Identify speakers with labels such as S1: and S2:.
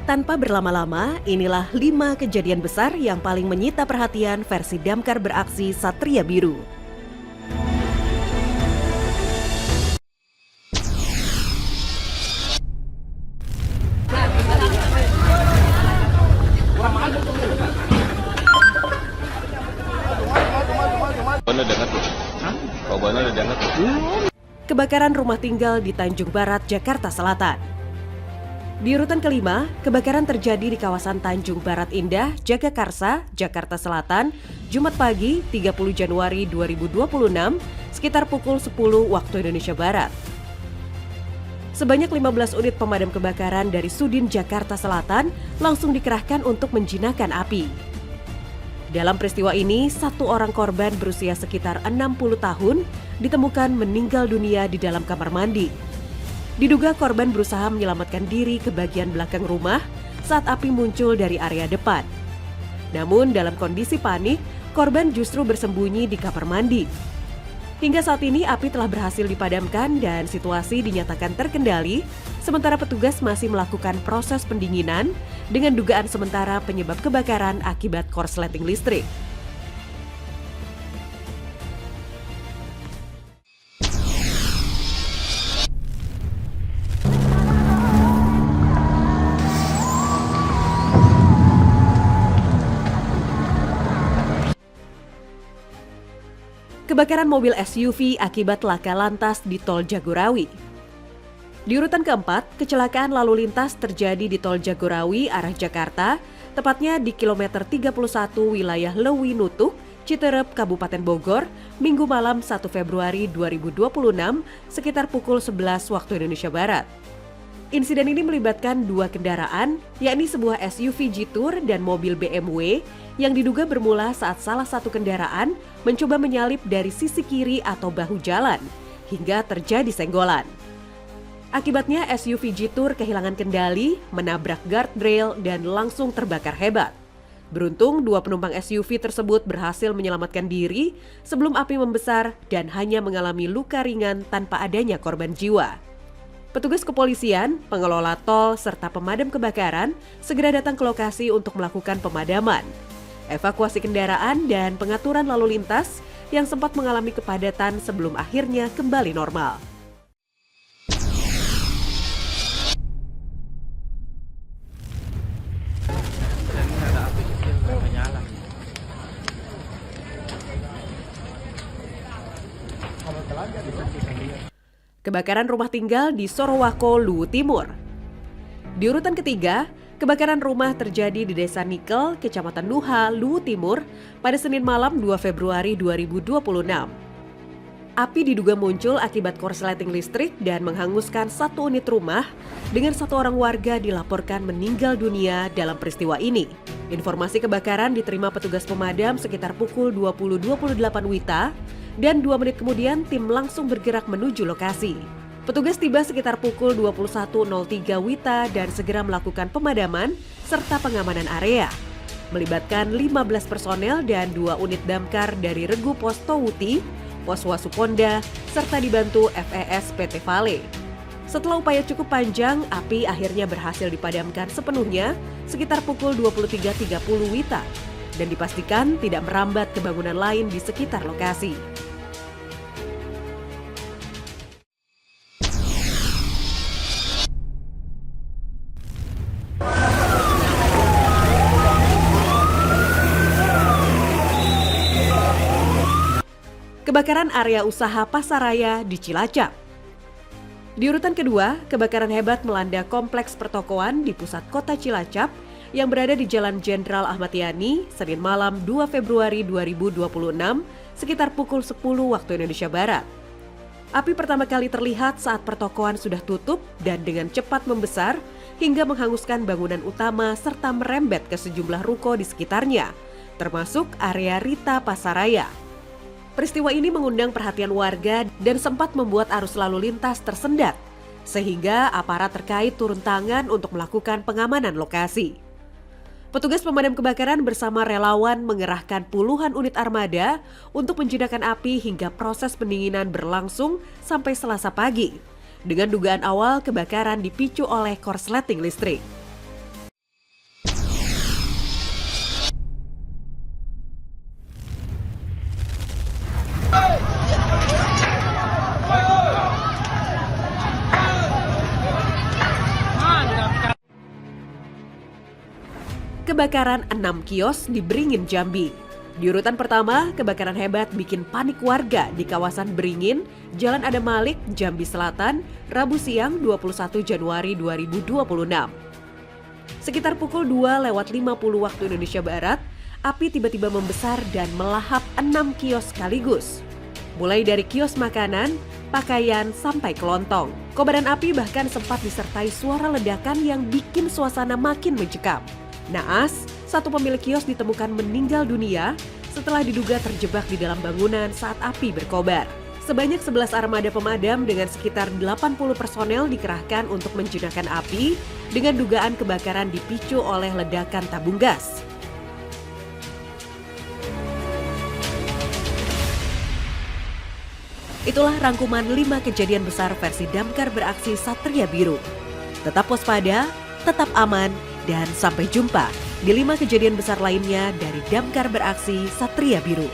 S1: Tanpa berlama-lama, inilah 5 kejadian besar yang paling menyita perhatian versi Damkar beraksi Satria Biru. Kebakaran rumah tinggal di Tanjung Barat, Jakarta Selatan. Di urutan kelima, kebakaran terjadi di kawasan Tanjung Barat Indah, Jagakarsa, Jakarta Selatan, Jumat pagi 30 Januari 2026, sekitar pukul 10 waktu Indonesia Barat. Sebanyak 15 unit pemadam kebakaran dari Sudin Jakarta Selatan langsung dikerahkan untuk menjinakkan api. Dalam peristiwa ini, satu orang korban berusia sekitar 60 tahun ditemukan meninggal dunia di dalam kamar mandi. Diduga korban berusaha menyelamatkan diri ke bagian belakang rumah saat api muncul dari area depan. Namun dalam kondisi panik, korban justru bersembunyi di kamar mandi. Hingga saat ini api telah berhasil dipadamkan dan situasi dinyatakan terkendali, sementara petugas masih melakukan proses pendinginan dengan dugaan sementara penyebab kebakaran akibat korsleting listrik. Kebakaran mobil SUV akibat laka lantas di Tol Jagorawi. Di urutan keempat, kecelakaan lalu lintas terjadi di Tol Jagorawi arah Jakarta, tepatnya di kilometer 31 wilayah Lewi Nutuk, Citerep, Kabupaten Bogor, Minggu malam 1 Februari 2026 sekitar pukul 11 waktu Indonesia Barat. Insiden ini melibatkan dua kendaraan, yakni sebuah SUV Jetour dan mobil BMW yang diduga bermula saat salah satu kendaraan mencoba menyalip dari sisi kiri atau bahu jalan, hingga terjadi senggolan. Akibatnya SUV Jetour kehilangan kendali, menabrak guardrail dan langsung terbakar hebat. Beruntung dua penumpang SUV tersebut berhasil menyelamatkan diri sebelum api membesar dan hanya mengalami luka ringan tanpa adanya korban jiwa. Petugas kepolisian, pengelola tol, serta pemadam kebakaran segera datang ke lokasi untuk melakukan pemadaman, evakuasi kendaraan, dan pengaturan lalu lintas yang sempat mengalami kepadatan sebelum akhirnya kembali normal. Kebakaran rumah tinggal di Sorowako, Luwu Timur. Di urutan ketiga, kebakaran rumah terjadi di Desa Nikel, Kecamatan Nuha, Luwu Timur pada Senin malam 2 Februari 2026. Api diduga muncul akibat korsleting listrik dan menghanguskan satu unit rumah dengan satu orang warga dilaporkan meninggal dunia dalam peristiwa ini. Informasi kebakaran diterima petugas pemadam sekitar pukul 20.28 WITA dan 2 menit kemudian tim langsung bergerak menuju lokasi. Petugas tiba sekitar pukul 21.03 WITA dan segera melakukan pemadaman serta pengamanan area. Melibatkan 15 personel dan 2 unit damkar dari Regu Pos Towuti, Pos Wasuponda, serta dibantu FES PT Vale. Setelah upaya cukup panjang, api akhirnya berhasil dipadamkan sepenuhnya sekitar pukul 23.30 WITA dan dipastikan tidak merambat ke bangunan lain di sekitar lokasi. Kebakaran area usaha Pasaraya di Cilacap. Di urutan kedua, kebakaran hebat melanda kompleks pertokoan di pusat kota Cilacap yang berada di Jalan Jenderal Ahmad Yani, Senin malam 2 Februari 2026, sekitar pukul 10 waktu Indonesia Barat. Api pertama kali terlihat saat pertokoan sudah tutup dan dengan cepat membesar hingga menghanguskan bangunan utama serta merembet ke sejumlah ruko di sekitarnya, termasuk area Rita Pasaraya. Peristiwa ini mengundang perhatian warga dan sempat membuat arus lalu lintas tersendat, sehingga aparat terkait turun tangan untuk melakukan pengamanan lokasi. Petugas pemadam kebakaran bersama relawan mengerahkan puluhan unit armada untuk menjinakkan api hingga proses pendinginan berlangsung sampai Selasa pagi. Dengan dugaan awal kebakaran dipicu oleh korsleting listrik. kebakaran 6 kios di Beringin, Jambi. Di urutan pertama, kebakaran hebat bikin panik warga di kawasan Beringin, Jalan Adam Malik, Jambi Selatan, Rabu siang 21 Januari 2026. Sekitar pukul 2:50 waktu Indonesia Barat, api tiba-tiba membesar dan melahap 6 kios sekaligus. Mulai dari kios makanan, pakaian, sampai kelontong. Kobaran api bahkan sempat disertai suara ledakan yang bikin suasana makin mencekam. Naas, satu pemilik kios ditemukan meninggal dunia setelah diduga terjebak di dalam bangunan saat api berkobar. Sebanyak 11 armada pemadam dengan sekitar 80 personel dikerahkan untuk menjinakkan api dengan dugaan kebakaran dipicu oleh ledakan tabung gas. Itulah rangkuman 5 kejadian besar versi Damkar Beraksi Satria Biru. Tetap waspada, tetap aman, dan sampai jumpa di 5 kejadian besar lainnya dari Damkar Beraksi Satria Biru.